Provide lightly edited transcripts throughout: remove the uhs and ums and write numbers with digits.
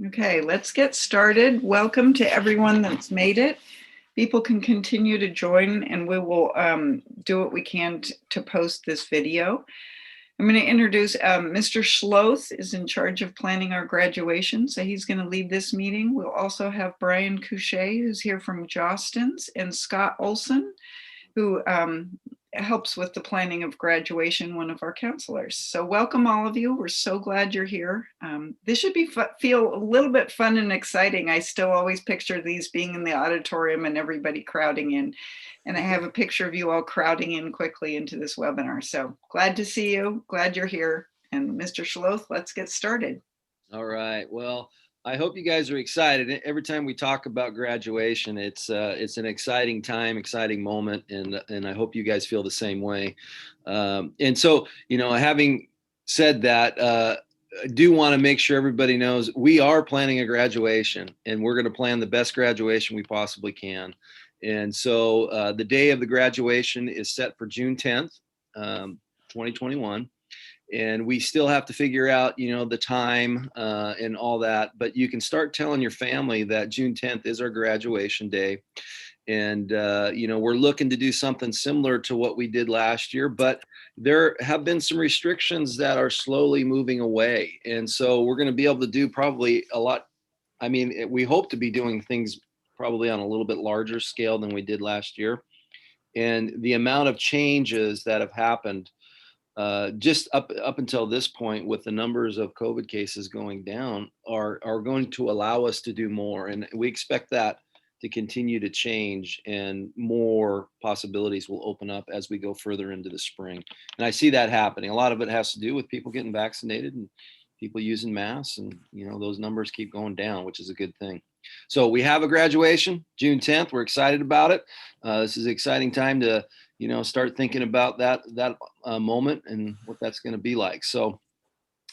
Okay, let's get started. Welcome to everyone that's made it. People can continue to join and we will do what we can to post this video. I'm going to introduce Mr. Schloth is in charge of planning our graduation, so he's going to lead this meeting. We'll also have Brian Couchet, who's here from Jostens, and Scott Olson, who helps with the planning of graduation, one of our counselors. So welcome all of you. We're so glad you're here. This should feel a little bit fun and exciting. I still always picture these being in the auditorium and everybody crowding in. And I have a picture of you all crowding in quickly into this webinar. So glad to see you, glad you're here. And Mr. Schloth, let's get started. All right, well, I hope you guys are excited. Every time we talk about graduation, it's an exciting time, exciting moment, and I hope you guys feel the same way. And so, having said that, I do want to make sure everybody knows we are planning a graduation, and we're going to plan the best graduation we possibly can. And so, the day of the graduation is set for June 10th, 2021. And we still have to figure out, the time and all that. But you can start telling your family that June 10th is our graduation day. And, we're looking to do something similar to what we did last year. But there have been some restrictions that are slowly moving away. And so we're going to be able to do probably a lot. I mean, we hope to be doing things probably on a little bit larger scale than we did last year. And the amount of changes that have happened just up until this point, with the numbers of COVID cases going down, are going to allow us to do more. And we expect that to continue to change, and more possibilities will open up as we go further into the spring. And I see that happening. A lot of it has to do with people getting vaccinated and people using masks, and those numbers keep going down, which is a good thing. So we have a graduation June 10th. We're excited about it. This is an exciting time to start thinking about that moment and what that's going to be like. So,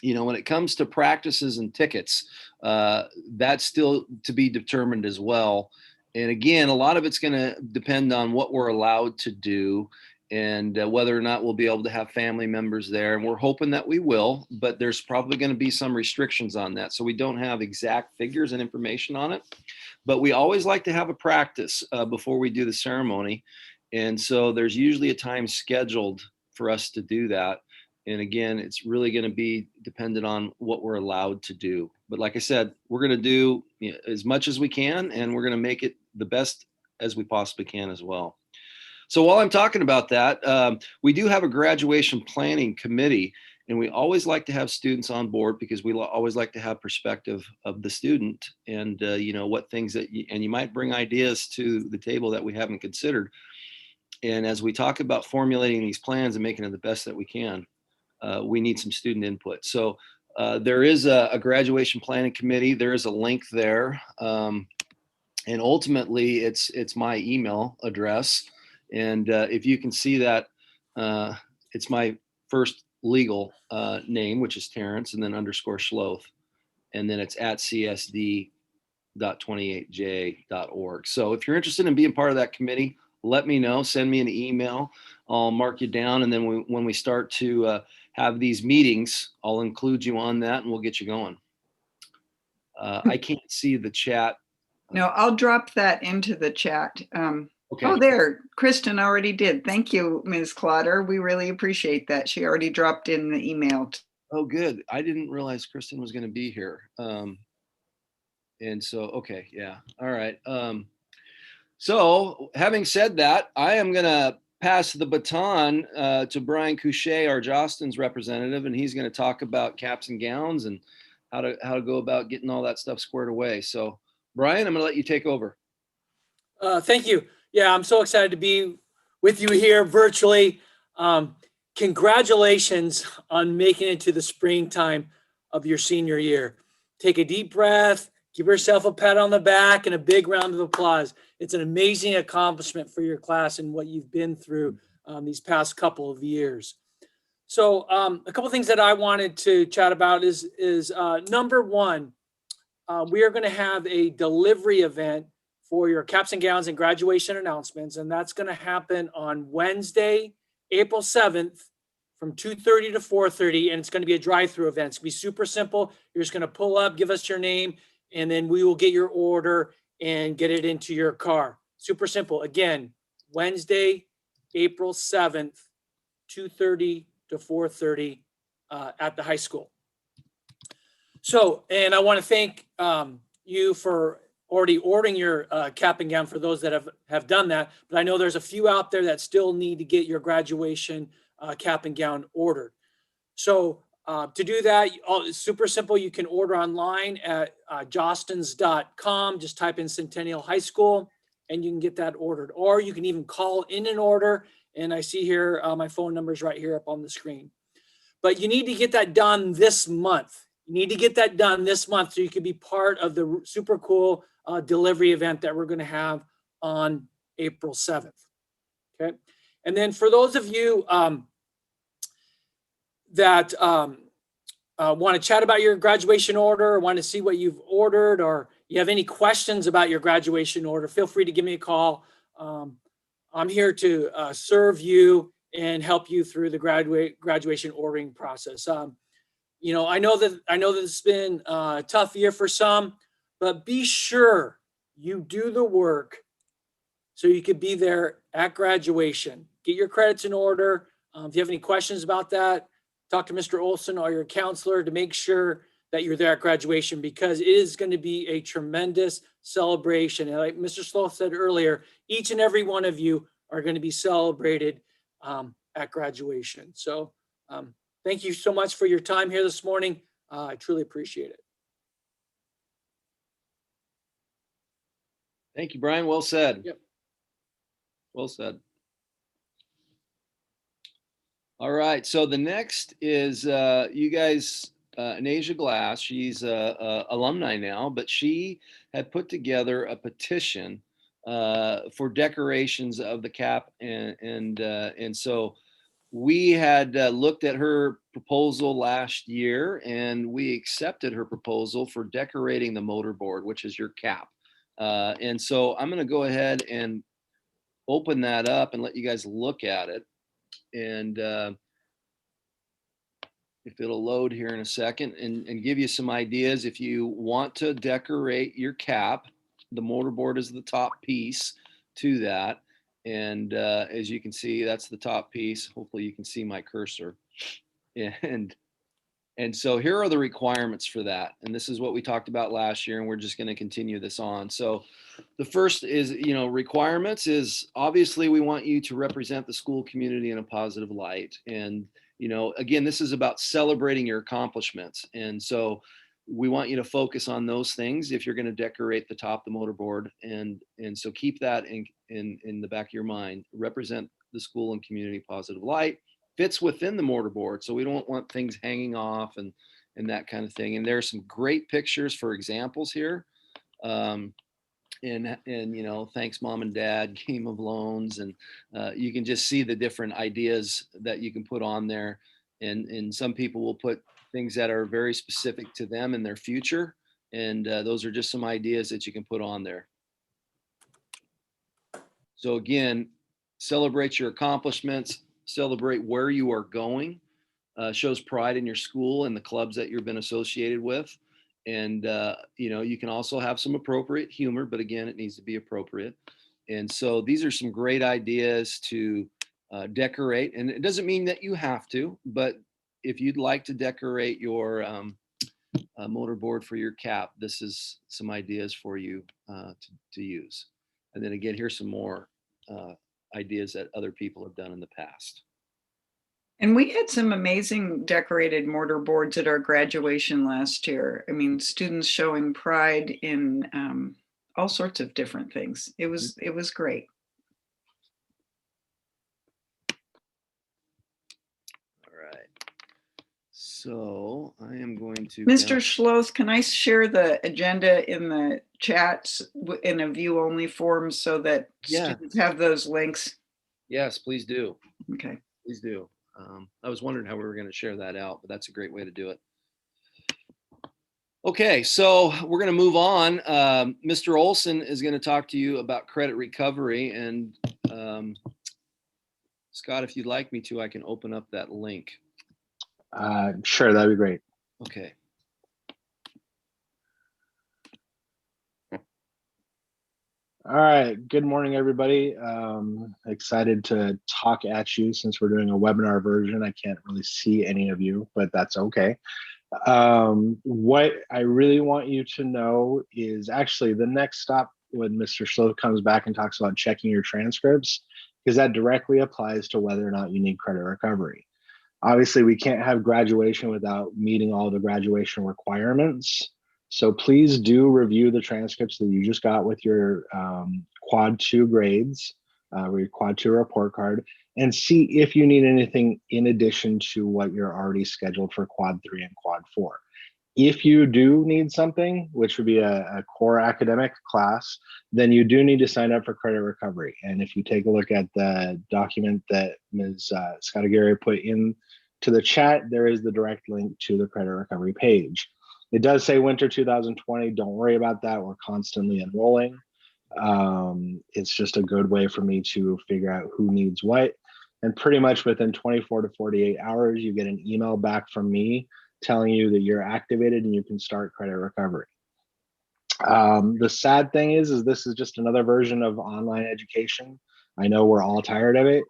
when it comes to practices and tickets, that's still to be determined as well. And again, a lot of it's going to depend on what we're allowed to do, and whether or not we'll be able to have family members there. And we're hoping that we will, but there's probably going to be some restrictions on that. So we don't have exact figures and information on it, but we always like to have a practice before we do the ceremony. And so there's usually a time scheduled for us to do that. And again, it's really going to be dependent on what we're allowed to do. But like I said, we're going to do as much as we can, and we're going to make it the best as we possibly can as well. So while I'm talking about that, we do have a graduation planning committee, and we always like to have students on board because we always like to have perspective of the student, and what things that you might bring ideas to the table that we haven't considered. And as we talk about formulating these plans and making it the best that we can, we need some student input. So there is a graduation planning committee. There is a link there. And ultimately, it's my email address. And if you can see that, it's my first legal name, which is Terrence, and then _Schloth. And then it's at csd.28j.org. So if you're interested in being part of that committee, let me know, send me an email. I'll mark you down. And then when we start to have these meetings, I'll include you on that and we'll get you going. I can't see the chat. No, I'll drop that into the chat. Okay. Oh, there, Kristen already did. Thank you, Ms. Clotter. We really appreciate that. She already dropped in the email. Oh, good. I didn't realize Kristen was going to be here. And so, okay, yeah. All right. So having said that, I am going to pass the baton to Brian Couchet, our Jostens representative, and he's going to talk about caps and gowns and how to go about getting all that stuff squared away. So Brian, I'm going to let you take over. Thank you. Yeah, I'm so excited to be with you here virtually. Congratulations on making it to the springtime of your senior year. Take a deep breath, give yourself a pat on the back and a big round of applause. It's an amazing accomplishment for your class and what you've been through these past couple of years. So a couple of things that I wanted to chat about is number one, we are going to have a delivery event for your caps and gowns and graduation announcements. And that's going to happen on Wednesday, April 7th from 2:30 to 4:30. And it's going to be a drive-through event. It's going to be super simple. You're just going to pull up, give us your name, and then we will get your order and get it into your car. Super simple. Again, Wednesday, April 7th, 2:30 to 4:30 at the high school. So, and I want to thank you for already ordering your cap and gown for those that have done that. But I know there's a few out there that still need to get your graduation cap and gown ordered. So to do that, it's super simple. You can order online at jostens.com. Just type in Centennial High School and you can get that ordered. Or you can even call in an order. And I see here, my phone number is right here up on the screen. But you need to get that done this month. You need to get that done this month so you can be part of the super cool delivery event that we're going to have on April 7th. Okay. And then for those of you that want to chat about your graduation order, or want to see what you've ordered, or you have any questions about your graduation order, feel free to give me a call. I'm here to serve you and help you through the graduation ordering process. You know, I know that it's been a tough year for some, but be sure you do the work so you could be there at graduation. Get your credits in order. If you have any questions about that, talk to Mr. Olson or your counselor to make sure that you're there at graduation, because it is going to be a tremendous celebration. And like Mr. Sloth said earlier, each and every one of you are going to be celebrated at graduation. So thank you so much for your time here this morning. I truly appreciate it. Thank you, Brian. Well said. Yep. Well said. All right. So the next is you guys, Anasia Glass. She's a alumni now, but she had put together a petition for decorations of the cap, and so we had looked at her proposal last year, and we accepted her proposal for decorating the motor board, which is your cap. And so I'm going to go ahead and open that up and let you guys look at it. And if it'll load here in a second, and give you some ideas. If you want to decorate your cap, the motor board is the top piece to that. And as you can see, that's the top piece. Hopefully you can see my cursor. And so here are the requirements for that. And this is what we talked about last year, and we're just going to continue this on. So the first is, requirements is, obviously we want you to represent the school community in a positive light. And, again, this is about celebrating your accomplishments. And so we want you to focus on those things if you're going to decorate the top of the motor board. And so keep that in the back of your mind. Represent the school and community positive light. Fits within the mortar board, so we don't want things hanging off and that kind of thing. And there are some great pictures for examples here. And thanks mom and dad, Game of Loans, and you can just see the different ideas that you can put on there. And some people will put things that are very specific to them and their future, and those are just some ideas that you can put on there. So again, celebrate your accomplishments. Celebrate where you are going, shows pride in your school and the clubs that you've been associated with. And, you can also have some appropriate humor, but again, it needs to be appropriate. And so these are some great ideas to decorate. And it doesn't mean that you have to, but if you'd like to decorate your motor board for your cap, this is some ideas for you to use. And then again, here's some more ideas that other people have done in the past. And we had some amazing decorated mortar boards at our graduation last year. I mean, students showing pride in all sorts of different things. It was great. All right. So I am going to. Mr. Schloth, can I share the agenda in the chats in a view only form so that students have those links? Yes, please do. Okay. Please do. I was wondering how we were going to share that out, but that's a great way to do it. Okay, so we're going to move on. Mr. Olson is going to talk to you about credit recovery. And Scott, if you'd like me to, I can open up that link. Sure, that'd be great. Okay. All right. Good morning, everybody. Excited to talk at you since we're doing a webinar version. I can't really see any of you, but that's okay. What I really want you to know is actually the next stop when Mr. Schlow comes back and talks about checking your transcripts, because that directly applies to whether or not you need credit recovery. Obviously, we can't have graduation without meeting all the graduation requirements. So please do review the transcripts that you just got with your Quad 2 grades, or your Quad 2 report card, and see if you need anything in addition to what you're already scheduled for Quad 3 and Quad 4. If you do need something, which would be a core academic class, then you do need to sign up for credit recovery. And if you take a look at the document that Ms. Scottaguerre put in to the chat, there is the direct link to the credit recovery page. It does say winter 2020. Don't worry about that. We're constantly enrolling. It's just a good way for me to figure out who needs what. And pretty much within 24 to 48 hours, you get an email back from me telling you that you're activated and you can start credit recovery. The sad thing is this is just another version of online education. I know we're all tired of it.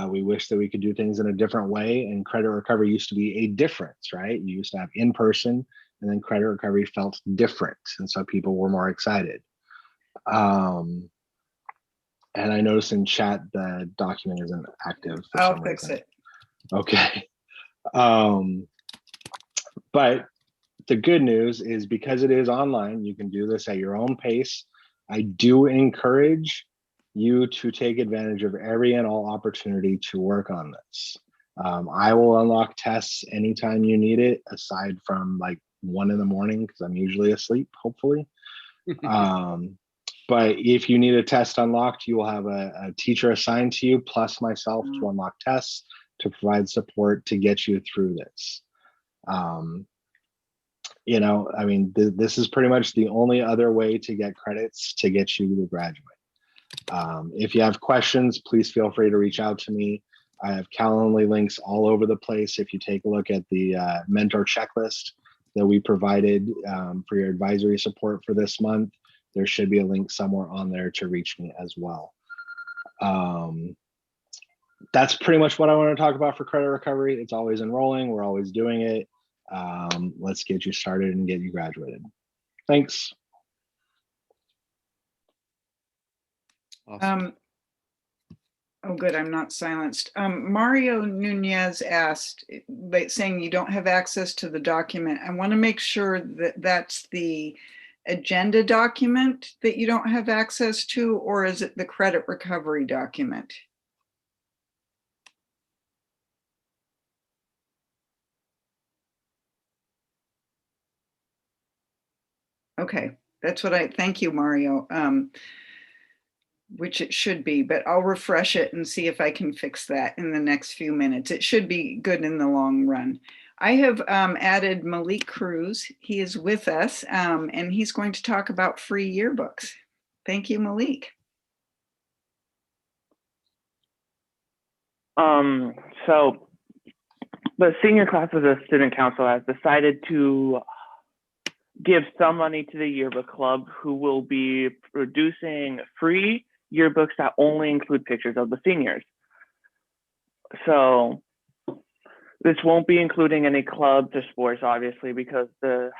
We wish that we could do things in a different way, and credit recovery used to be a difference, right? You used to have in-person, and then credit recovery felt different, and so people were more excited. And I noticed in chat the document isn't active for I'll some fix reason. it. Okay. But the good news is because it is online, you can do this at your own pace. I do encourage you to take advantage of every and all opportunity to work on this. I will unlock tests anytime you need it, aside from like 1 in the morning, because I'm usually asleep, hopefully. But if you need a test unlocked, you will have a teacher assigned to you, plus myself, to unlock tests, to provide support to get you through this. You know, I mean, this is pretty much the only other way to get credits to get you to graduate. If you have questions, please feel free to reach out to me. I have Calendly links all over the place. If you take a look at the mentor checklist that we provided for your advisory support for this month, there should be a link somewhere on there to reach me as well. That's pretty much what I want to talk about for credit recovery. It's always enrolling. We're always doing it. Let's get you started and get you graduated. Thanks. Awesome. Oh, good. I'm not silenced. Mario Nunez asked, saying you don't have access to the document. I want to make sure that that's the agenda document that you don't have access to, or is it the credit recovery document? Okay, that's what thank you, Mario. Which it should be, but I'll refresh it and see if I can fix that in the next few minutes. It should be good in the long run. I have added Malik Cruz. He is with us, and he's going to talk about free yearbooks. Thank you, Malik. So the senior class of the student council has decided to give some money to the yearbook club, who will be producing free yearbooks that only include pictures of the seniors. So this won't be including any clubs or sports, obviously, because the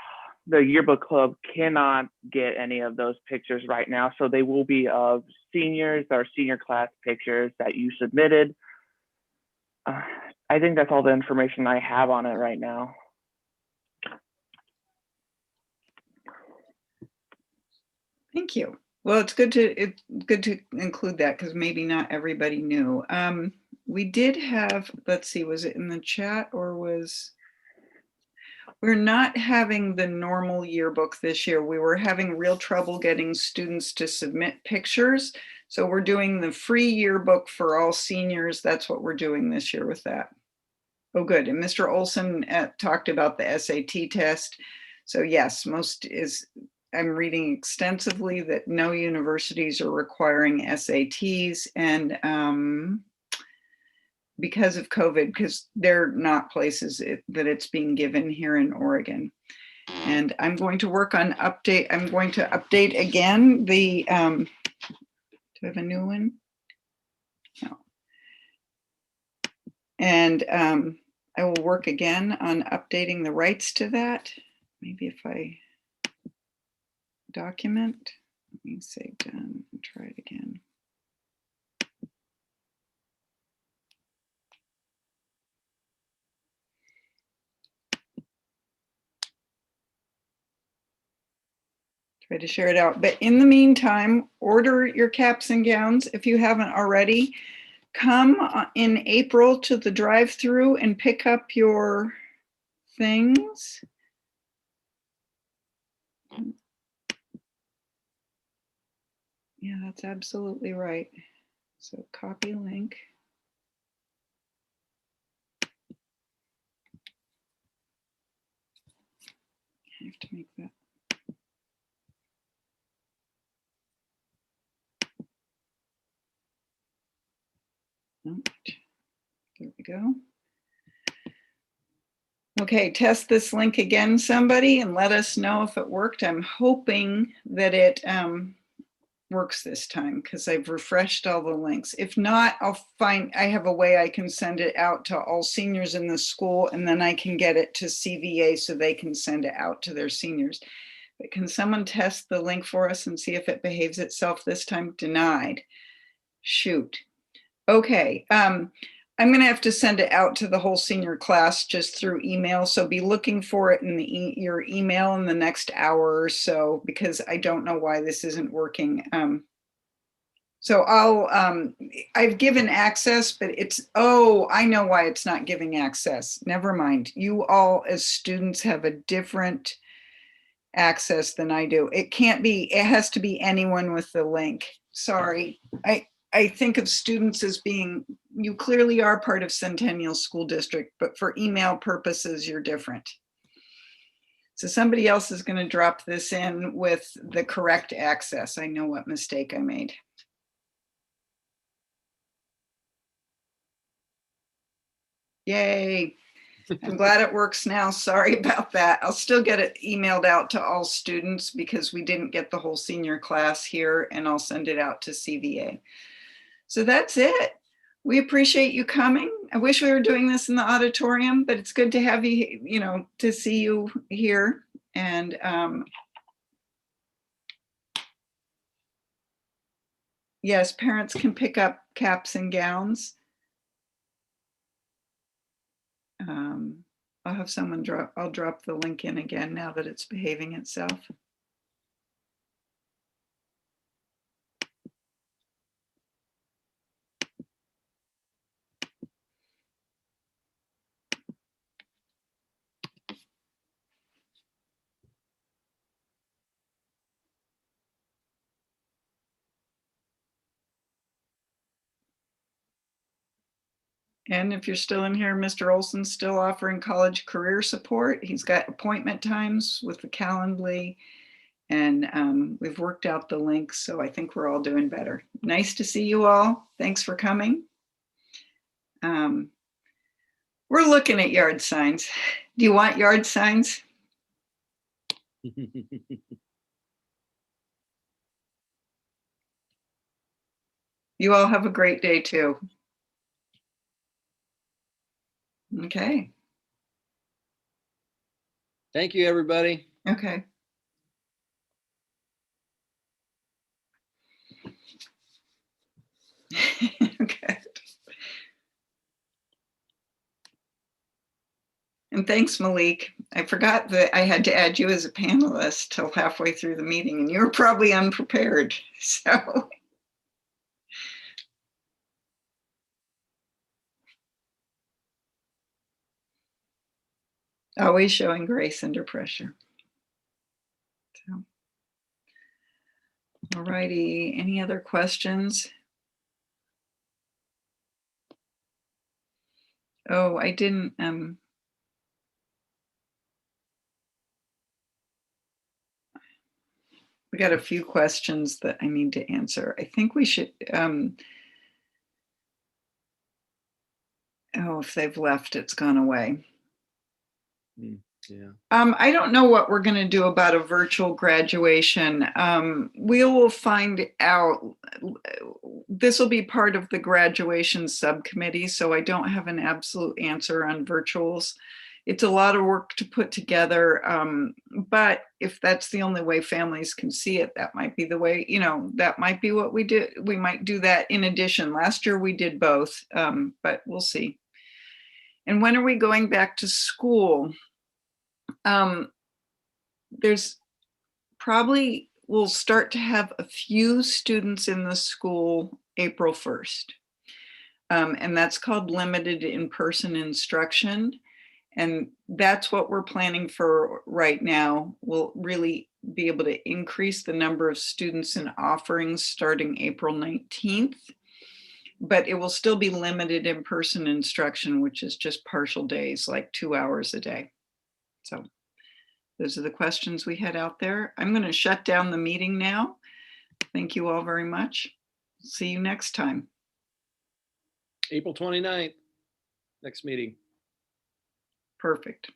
yearbook club cannot get any of those pictures right now. So they will be of seniors, or senior class pictures that you submitted. I think that's all the information I have on it right now. Thank you. Well, it's good to include that, because maybe not everybody knew. We did have, let's see, was it in the chat or was, we're not having the normal yearbook this year. We were having real trouble getting students to submit pictures. So we're doing the free yearbook for all seniors. That's what we're doing this year with that. Oh, good. And Mr. Olson talked about the SAT test. So yes, I'm reading extensively that no universities are requiring SATs, and because of COVID, because they're not places that it's being given here in Oregon. And I'm going to work on I'm going to update again the Do I have a new one? No. And I will work again on updating the rights to that. Maybe if I document, let me say done and try it again. Try to share it out. But in the meantime, order your caps and gowns if you haven't already. Come in April to the drive-through and pick up your things. Yeah, that's absolutely right. So copy link. I have to make that. There we go. Okay, test this link again, somebody, and let us know if it worked. I'm hoping that it works this time because I've refreshed all the links. If not, I have a way I can send it out to all seniors in the school, and then I can get it to CVA so they can send it out to their seniors. But can someone test the link for us and see if it behaves itself this time? Denied. Shoot. Okay. I'm going to have to send it out to the whole senior class just through email. So be looking for it in your email in the next hour or so, because I don't know why this isn't working. So I've given access, but I know why it's not giving access. Never mind. You all as students have a different access than I do. It has to be anyone with the link. Sorry. I think of students as being, you clearly are part of Centennial School District, but for email purposes, you're different. So somebody else is going to drop this in with the correct access. I know what mistake I made. Yay. I'm glad it works now. Sorry about that. I'll still get it emailed out to all students because we didn't get the whole senior class here, and I'll send it out to CVA. So that's it. We appreciate you coming. I wish we were doing this in the auditorium, but it's good to have you, to see you here. And yes, parents can pick up caps and gowns. I'll have someone I'll drop the link in again now that it's behaving itself. And if you're still in here, Mr. Olson's still offering college career support. He's got appointment times with the Calendly, and we've worked out the links. So I think we're all doing better. Nice to see you all. Thanks for coming. We're looking at yard signs. Do you want yard signs? You all have a great day too. Okay. Thank you, everybody. Okay. Okay. And thanks, Malik. I forgot that I had to add you as a panelist till halfway through the meeting, and you were probably unprepared. So. Always showing grace under pressure. So. All righty. Any other questions? Oh, I didn't. We got a few questions that I need to answer. I think we should. Oh, if they've left, it's gone away. Yeah. I don't know what we're going to do about a virtual graduation. We will find out. This will be part of the graduation subcommittee, so I don't have an absolute answer on virtuals. It's a lot of work to put together, but if that's the only way families can see it, that might be the way, you know, that might be what we do. We might do that in addition. Last year we did both, but we'll see. And when are we going back to school? There's probably, we'll start to have a few students in the school April 1st. And that's called limited in-person instruction. And that's what we're planning for right now. We'll really be able to increase the number of students and offerings starting April 19th. But it will still be limited in-person instruction, which is just partial days, like 2 hours a day. So those are the questions we had out there. I'm going to shut down the meeting now. Thank you all very much. See you next time. April 29th, next meeting. Perfect.